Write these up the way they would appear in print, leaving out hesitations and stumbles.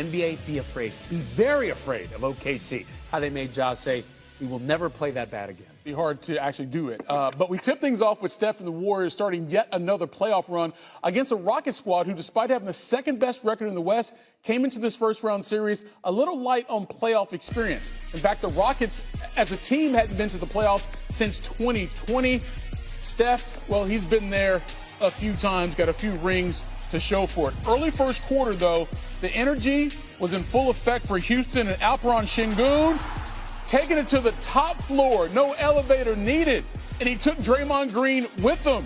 NBA, be afraid. Be very afraid of OKC. How they made Ja say, we will never play that bad again. Be hard to actually do it. But we tip things off with Steph and the Warriors starting yet another playoff run against a Rockets squad who, despite having the second best record in the West, came into this first round series a little light on playoff experience. In fact, the Rockets as a team hadn't been to the playoffs since 2020. Steph, well, he's been there a few times, got a few rings to show for it. Early first quarter, though, the energy was in full effect for Houston, and Alperen Sengun taking it to the top floor, no elevator needed, and he took Draymond Green with him,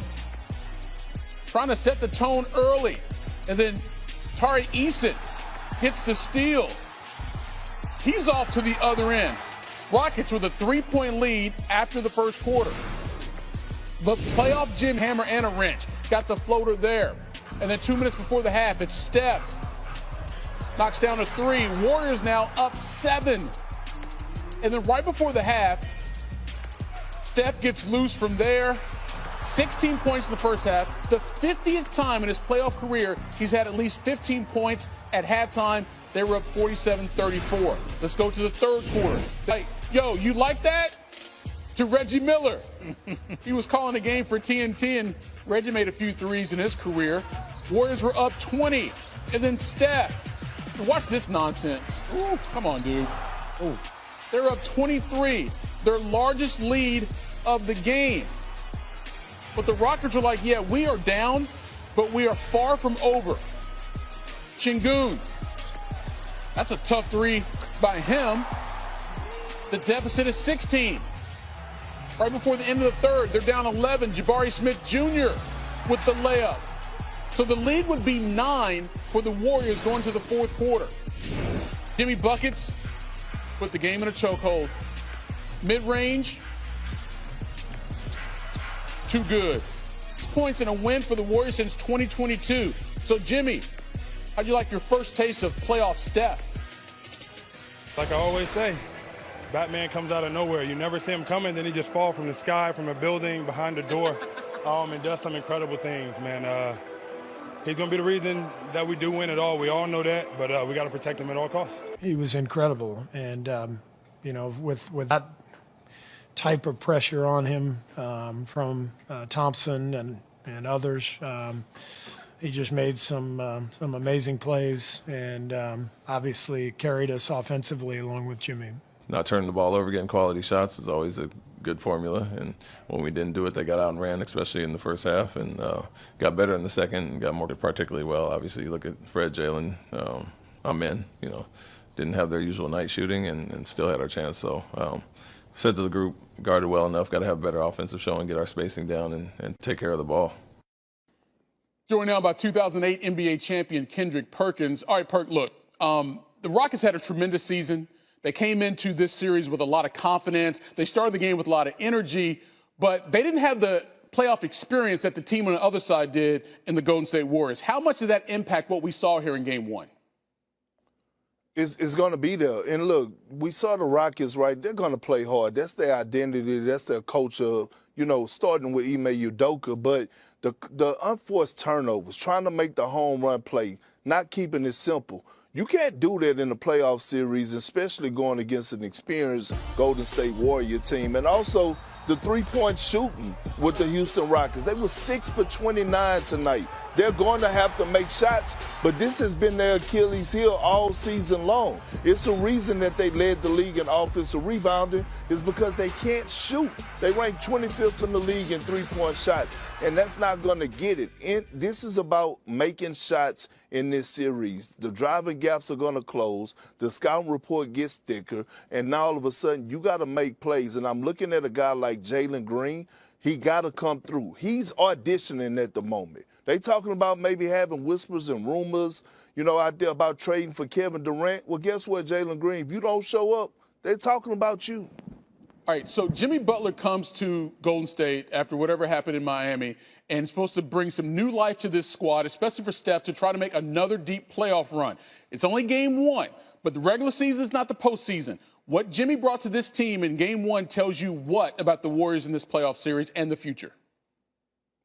trying to set the tone early. And then Tari Eason hits the steal. He's off to the other end. Rockets with a 3-point lead after the first quarter. But playoff Jim hammer and a wrench. Got the floater there. And then 2 minutes before the half, it's Steph. Knocks down a 3. Warriors now up 7. And then right before the half, Steph gets loose from there. 16 points in the first half. The 50th time in his playoff career he's had at least 15 points at halftime. They were up 47-34. Let's go to the third quarter. Hey, yo, you like that? To Reggie Miller. He was calling a game for TNT, and Reggie made a few threes in his career. Warriors were up 20. And then Steph. Watch this nonsense. Ooh, come on, dude. Ooh. They're up 23, their largest lead of the game. But the Rockets are like, yeah, we are down, but we are far from over. Sengun, that's a tough 3 by him. The deficit is 16. Right before the end of the third, they're down 11. Jabari Smith Jr. with the layup. So the lead would be 9 for the Warriors going to the fourth quarter. Jimmy Buckets put the game in a chokehold. Mid-range, too good. 6 points and a win for the Warriors since 2022. So, Jimmy, how'd you like your first taste of playoff Steph? Like I always say, Batman comes out of nowhere. You never see him coming, then he just falls from the sky, from a building, behind the door, and does some incredible things, man. He's going to be the reason that we do win it all. We all know that, but we got to protect him at all costs. He was incredible, and with that type of pressure on him from Thompson and others, he just made some amazing plays, and obviously carried us offensively along with Jimmy. Not turning the ball over, getting quality shots is always a good formula. And when we didn't do it, they got out and ran, especially in the first half, and got better in the second and got more particularly well. Obviously, you look at Fred, Jaylen, Amen, didn't have their usual night shooting and still had our chance. So said to the group, guarded well enough, got to have better offensive showing, get our spacing down, and take care of the ball. Joined now by 2008 NBA champion Kendrick Perkins. All right, Perk, look, the Rockets had a tremendous season. They came into this series with a lot of confidence. They started the game with a lot of energy, but they didn't have the playoff experience that the team on the other side did in the Golden State Warriors. How much did that impact what we saw here in Game 1? It's going to be there. And look, we saw the Rockets, right? They're going to play hard. That's their identity. That's their culture, starting with Ime Udoka. But the unforced turnovers, trying to make the home run play, not keeping it simple. You can't do that in the playoff series, especially going against an experienced Golden State Warrior team. And also the three-point shooting with the Houston Rockets. They were 6 for 29 tonight. They're going to have to make shots, but this has been their Achilles heel all season long. It's the reason that they led the league in offensive rebounding is because they can't shoot. They rank 25th in the league in three-point shots, and that's not going to get it. This is about making shots in this series. The driving gaps are going to close. The scouting report gets thicker, and now all of a sudden you got to make plays. And I'm looking at a guy like Jalen Green. He got to come through. He's auditioning at the moment. They talking about maybe having whispers and rumors, out there about trading for Kevin Durant. Well, guess what, Jalen Green? If you don't show up, they're talking about you. All right, so Jimmy Butler comes to Golden State after whatever happened in Miami and is supposed to bring some new life to this squad, especially for Steph, to try to make another deep playoff run. It's only Game 1, but the regular season is not the postseason. What Jimmy brought to this team in Game 1 tells you what about the Warriors in this playoff series and the future?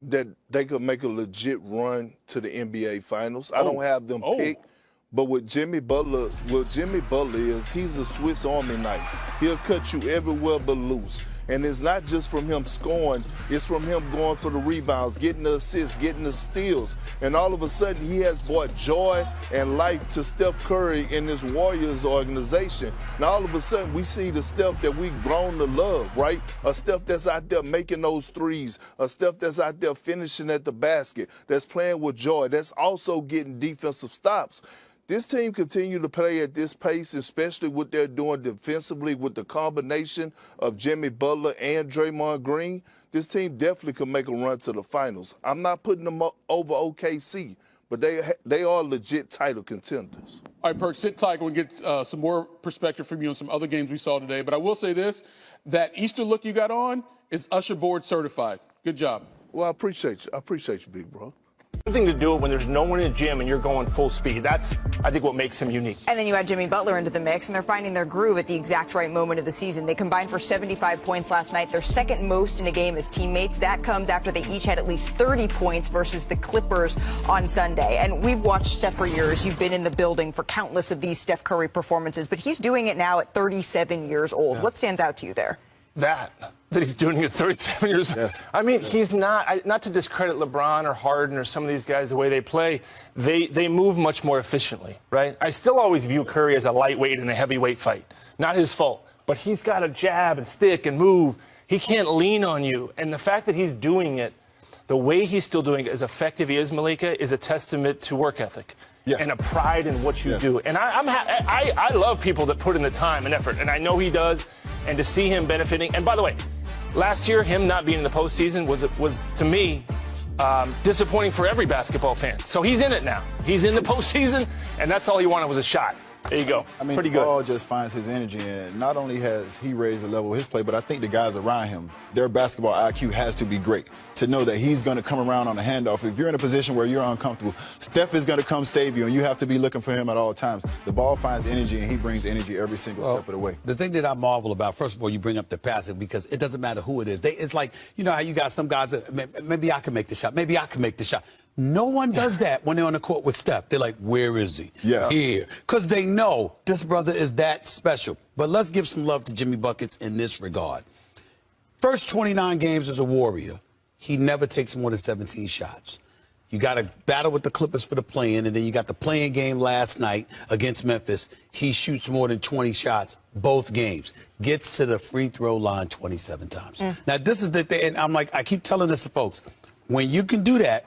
That they could make a legit run to the NBA Finals. I don't have them picked, But with Jimmy Butler is he's a Swiss Army knife. He'll cut you everywhere but loose. And it's not just from him scoring, it's from him going for the rebounds, getting the assists, getting the steals. And all of a sudden, he has brought joy and life to Steph Curry in this Warriors organization. Now, all of a sudden, we see the Steph that we've grown to love, right? A Steph that's out there making those threes, a Steph that's out there finishing at the basket, that's playing with joy, that's also getting defensive stops. This team continue to play at this pace, especially what they're doing defensively with the combination of Jimmy Butler and Draymond Green. This team definitely can make a run to the finals. I'm not putting them over OKC, but they are legit title contenders. All right, Perk, sit tight. We'll get some more perspective from you on some other games we saw today. But I will say this, that Easter look you got on is Usher Board certified. Good job. Well, I appreciate you. I appreciate you, big bro. One thing to do it when there's no one in the gym and you're going full speed. That's, I think, what makes him unique. And then you add Jimmy Butler into the mix, and they're finding their groove at the exact right moment of the season. They combined for 75 points last night, their second most in a game as teammates. That comes after they each had at least 30 points versus the Clippers on Sunday. And we've watched Steph for years. You've been in the building for countless of these Steph Curry performances, but he's doing it now at 37 years old. Yeah. What stands out to you there? That he's doing it at 37 years old. Yes. I mean, he's not to discredit LeBron or Harden or some of these guys the way they play. They move much more efficiently, right? I still always view Curry as a lightweight in a heavyweight fight. Not his fault. But he's got to jab and stick and move. He can't lean on you. And the fact that he's doing it, the way he's still doing it, as effective he is, Malika, is a testament to work ethic. Yes. And a pride in what you do. And I love people that put in the time and effort, and I know he does. And to see him benefiting, and by the way, last year him not being in the postseason was to me disappointing for every basketball fan. So he's in it now. He's in the postseason, and that's all he wanted was a shot. There you go. I mean, pretty good. Paul just finds his energy, and not only has he raised the level of his play, but I think the guys around him, their basketball IQ has to be great to know that he's going to come around on a handoff. If you're in a position where you're uncomfortable, Steph is going to come save you, and you have to be looking for him at all times. The ball finds energy, and he brings energy every single step of the way. The thing that I marvel about, first of all, you bring up the passing because it doesn't matter who it is. It's like, you know how you got some guys that maybe I can make the shot, maybe I can make the shot. No one does that when they're on the court with Steph. They're like, where is he? Yeah. Here. Because they know this brother is that special. But let's give some love to Jimmy Buckets in this regard. First 29 games as a Warrior, he never takes more than 17 shots. You got to battle with the Clippers for the play-in, and then you got the play-in game last night against Memphis. He shoots more than 20 shots both games. Gets to the free throw line 27 times. Now, this is the thing, and I'm like, I keep telling this to folks. When you can do that,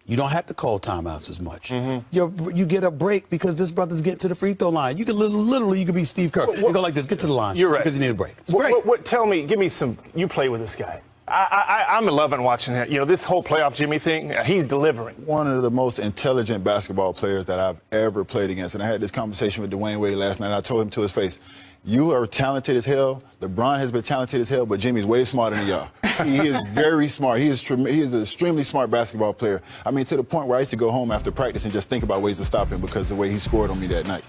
you don't have to call timeouts as much. You get a break because this brother's getting to the free throw line. You can literally, you could be Steve Kerr. You go like this, get to the line. You're right. Because you need a break. It's great. Tell me, give me some, you play with this guy. I'm loving watching that. You know, this whole playoff Jimmy thing, he's delivering. One of the most intelligent basketball players that I've ever played against. And I had this conversation with Dwayne Wade last night. I told him to his face, you are talented as hell. LeBron has been talented as hell, but Jimmy's way smarter than y'all. He is very smart. He is an extremely smart basketball player. I mean, to the point where I used to go home after practice and just think about ways to stop him because of the way he scored on me that night.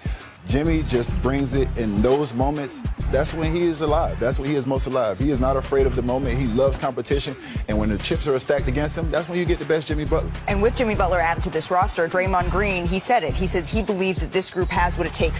Jimmy just brings it in those moments. That's when he is alive. That's when he is most alive. He is not afraid of the moment. He loves competition. And when the chips are stacked against him, that's when you get the best Jimmy Butler. And with Jimmy Butler added to this roster, Draymond Green, he said it. He said he believes that this group has what it takes